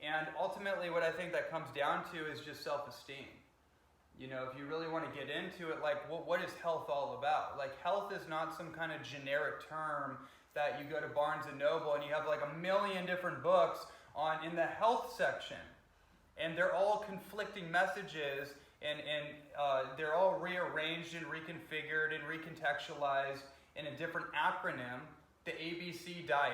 And ultimately what I think that comes down to is just self-esteem. You know, if you really want to get into it, like what is health all about? Like health is not some kind of generic term that you go to Barnes and Noble and you have like a million different books on in the health section. And they're all conflicting messages and they're all rearranged and reconfigured and recontextualized in a different acronym, the ABC diet,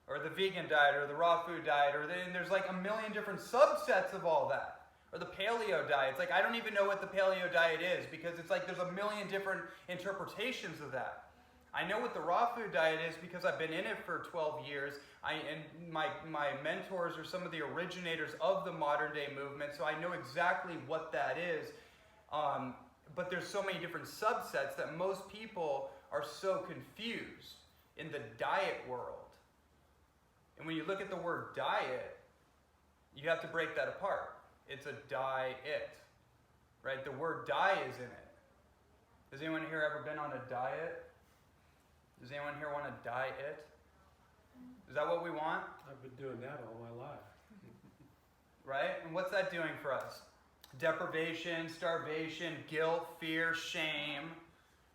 or the vegan diet, or the raw food diet, and there's like a million different subsets of all that. Or the paleo diet. It's like, I don't even know what the paleo diet is because it's like there's a million different interpretations of that. I know what the raw food diet is because I've been in it for 12 years. And my mentors are some of the originators of the modern day movement, so I know exactly what that is. But there's so many different subsets that most people are so confused in the diet world. And when you look at the word diet, you have to break that apart. It's a diet, right? The word die is in it. Has anyone here ever been on a diet? Does anyone here want to diet? Is that what we want? I've been doing that all my life. Right? And what's that doing for us? Deprivation, starvation, guilt, fear, shame,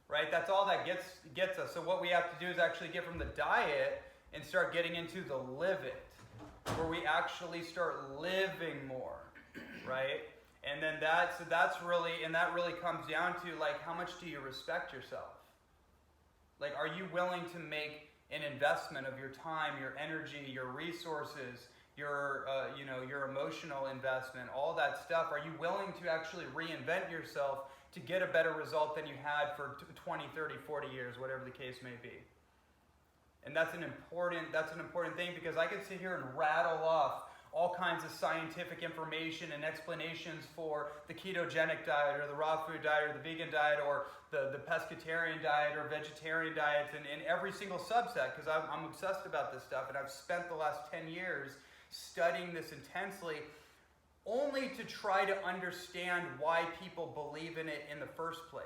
right? That's all that gets us. So what we have to do is actually get from the diet and start getting into the live it, where we actually start living more. Right? And then that really comes down to like, how much do you respect yourself? Like, are you willing to make an investment of your time, your energy, your resources, your emotional investment, all that stuff? Are you willing to actually reinvent yourself to get a better result than you had for 20, 30, 40 years, whatever the case may be? And that's an important thing, because I could sit here and rattle off all kinds of scientific information and explanations for the ketogenic diet or the raw food diet or the vegan diet or the pescatarian diet or vegetarian diets and every single subset, because I'm obsessed about this stuff, and I've spent the last 10 years studying this intensely only to try to understand why people believe in it in the first place.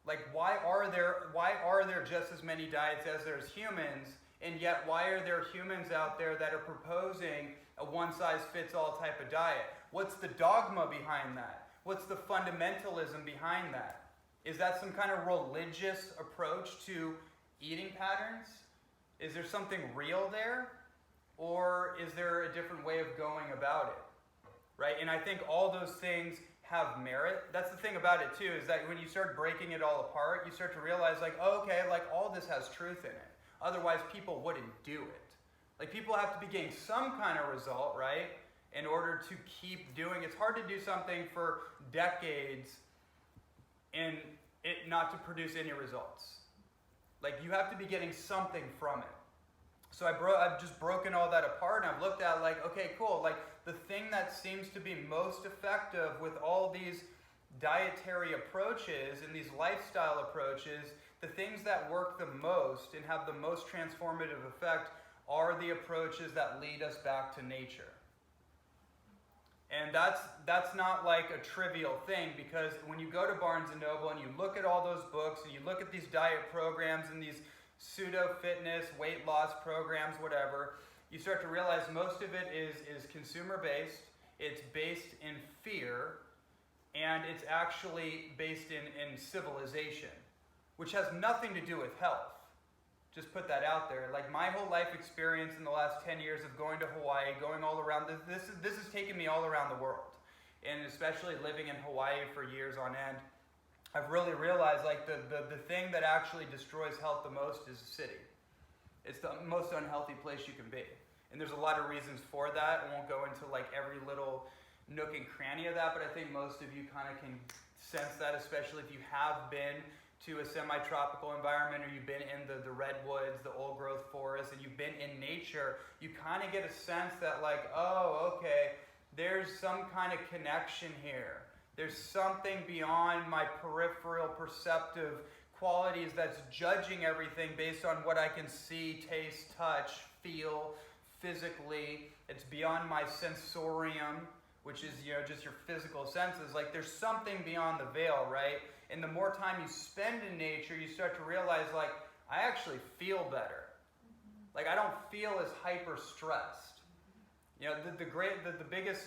Like, why are there just as many diets as there's humans? And yet, why are there humans out there that are proposing a one-size-fits-all type of diet? What's the dogma behind that? What's the fundamentalism behind that? Is that some kind of religious approach to eating patterns? Is there something real there? Or is there a different way of going about it? Right? And I think all those things have merit. That's the thing about it too, is that when you start breaking it all apart, you start to realize like, oh, okay, like all this has truth in it. Otherwise, people wouldn't do it. Like, people have to be getting some kind of result, right, in order to keep doing. It's hard to do something for decades and it not to produce any results. Like, you have to be getting something from it. So I've just broken all that apart, and I've looked at like, okay, cool. Like, the thing that seems to be most effective with all these dietary approaches and these lifestyle approaches, the things that work the most and have the most transformative effect are the approaches that lead us back to nature. And that's not like a trivial thing, because when you go to Barnes & Noble and you look at all those books and you look at these diet programs and these pseudo-fitness, weight loss programs, whatever, you start to realize most of it is consumer-based, it's based in fear, and it's actually based in civilization, which has nothing to do with health. Just put that out there. Like, my whole life experience in the last 10 years of going to Hawaii, going all around, this has taken me all around the world. And especially living in Hawaii for years on end, I've really realized like the thing that actually destroys health the most is the city. It's the most unhealthy place you can be. And there's a lot of reasons for that. I won't go into like every little nook and cranny of that, but I think most of you kind of can sense that, especially if you have been to a semi-tropical environment or you've been in the redwoods, the old growth forests, and you've been in nature. You kind of get a sense that like, oh, okay, there's some kind of connection here. There's something beyond my peripheral perceptive qualities that's judging everything based on what I can see, taste, touch, feel physically. It's beyond my sensorium, which is, just your physical senses. Like, there's something beyond the veil, right? And the more time you spend in nature, you start to realize, like, I actually feel better. Like, I don't feel as hyper-stressed. You know, the biggest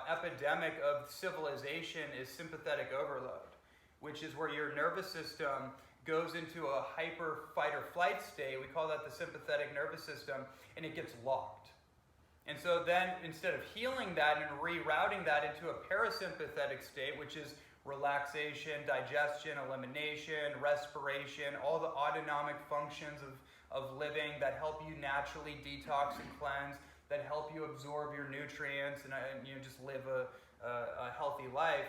epidemic of civilization is sympathetic overload, which is where your nervous system goes into a hyper fight or flight state. We call that the sympathetic nervous system, and it gets locked. And so then instead of healing that and rerouting that into a parasympathetic state, which is relaxation, digestion, elimination, respiration, all the autonomic functions of living that help you naturally detox and cleanse, that help you absorb your nutrients and you know, just live a healthy life.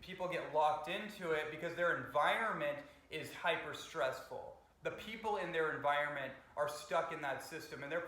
People get locked into it because their environment is hyper stressful. The people in their environment are stuck in that system, and their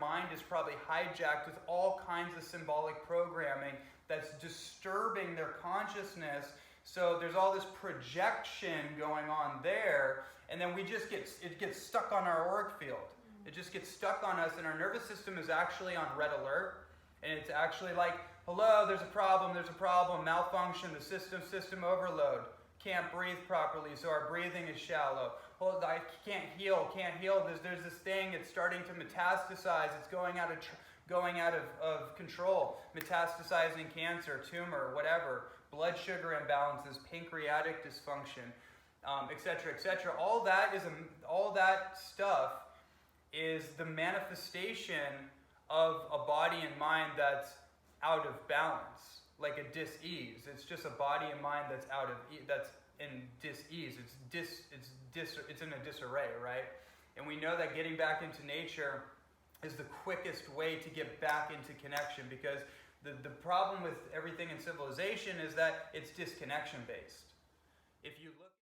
mind is probably hijacked with all kinds of symbolic programming that's disturbing their consciousness. So there's all this projection going on there, and then it gets stuck on our auric field. It just gets stuck on us, and our nervous system is actually on red alert, and it's actually like, hello, there's a problem, malfunction, the system overload. Can't breathe properly, so our breathing is shallow. Hold, I can't heal. There's this thing, it's starting to metastasize, it's going out of control. Metastasizing cancer, tumor, whatever, blood sugar imbalances, pancreatic dysfunction, etc., etc. All that stuff is the manifestation of a body and mind that's out of balance, like a dis-ease. It's just a body and mind that's that's in dis-ease. It's in a disarray, right? And we know that getting back into nature is the quickest way to get back into connection, because the problem with everything in civilization is that it's disconnection based. If you look